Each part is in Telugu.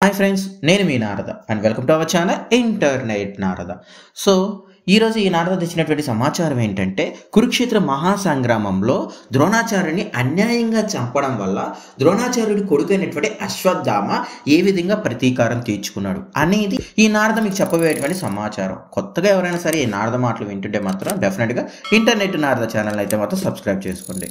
హాయ్ ఫ్రెండ్స్, నేను మీ Narada and welcome to our channel internet Narada. So ఈరోజు ఈ నారద తెచ్చినటువంటి సమాచారం ఏంటంటే, కురుక్షేత్ర మహాసంగ్రామంలో ద్రోణాచార్యుని అన్యాయంగా చంపడం వల్ల ద్రోణాచార్యుడి కొడుకైనటువంటి అశ్వత్థామ ఏ విధంగా ప్రతీకారం తీర్చుకున్నాడు అనేది ఈ నారద మీకు చెప్పబోయేటువంటి సమాచారం. కొత్తగా ఎవరైనా సరే ఈ నారద మాటలు వింటుంటే మాత్రం డెఫినెట్గా ఇంటర్నెట్ నారద ఛానల్ అయితే మాత్రం సబ్స్క్రైబ్ చేసుకోండి.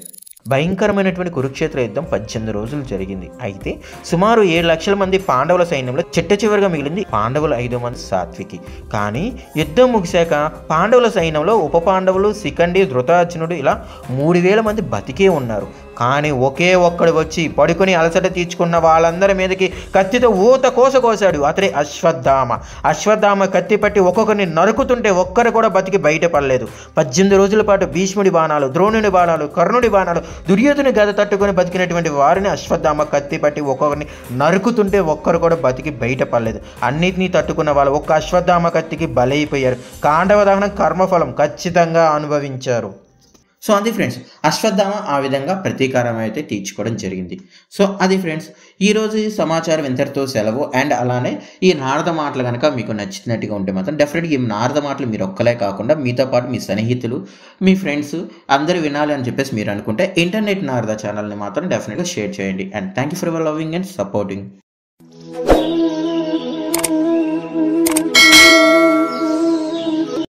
భయంకరమైనటువంటి కురుక్షేత్ర యుద్ధం 18 రోజులు జరిగింది. అయితే సుమారు 7 లక్షల మంది పాండవుల సైన్యంలో చిట్ట చివరిగా మిగిలింది పాండవులు 5 మంది సాత్వికి. కానీ యుద్ధం ముగిశాక పాండవుల సైన్యంలో ఉప పాండవులు, శిఖండి, ధృతరాష్ట్రుడు ఇలా 3000 మంది బతికే ఉన్నారు. కానీ ఒకే ఒక్కడు వచ్చి పడుకొని అలసట తీర్చుకున్న వాళ్ళందరి మీదకి కత్తితో ఊత కోసాడు. అతడే అశ్వత్థామ కత్తి పట్టి ఒక్కొక్కరిని నరుకుతుంటే ఒక్కరు కూడా బతికి బయటపడలేదు. 18 రోజుల పాటు భీష్ముడి బాణాలు, ద్రోణుడి బాణాలు, కర్ణుడి బాణాలు, దుర్యోధుని గద తట్టుకొని బతికినటువంటి వారిని అశ్వత్థామ కత్తి పట్టి ఒక్కొక్కరిని నరుకుతుంటే ఒక్కరు కూడా బతికి బయటపడలేదు. అన్నిటినీ తట్టుకున్న వాళ్ళు ఒక్క అశ్వత్థామ కత్తికి బలైపోయారు. కాండవ దహనం కర్మఫలం ఖచ్చితంగా అనుభవించారు. సో అది ఫ్రెండ్స్, అశ్వత్థామ ఆ విధంగా ప్రతీకారం అయితే తీర్చుకోవడం జరిగింది. సో అది ఫ్రెండ్స్, ఈరోజు ఈ సమాచారం ఇంతటితో సెలవు. అండ్ అలానే ఈ నారద మాటలు కనుక మీకు నచ్చినట్టుగా ఉంటే మాత్రం డెఫినెట్గా ఈ నారద మాటలు మీరు ఒక్కలే కాకుండా మీతో పాటు మీ సన్నిహితులు, మీ ఫ్రెండ్స్ అందరూ వినాలి అని చెప్పేసి మీరు అనుకుంటే ఇంటర్నెట్ నారద ఛానల్ని మాత్రం డెఫినెట్గా షేర్ చేయండి. And thank you for your loving and supporting.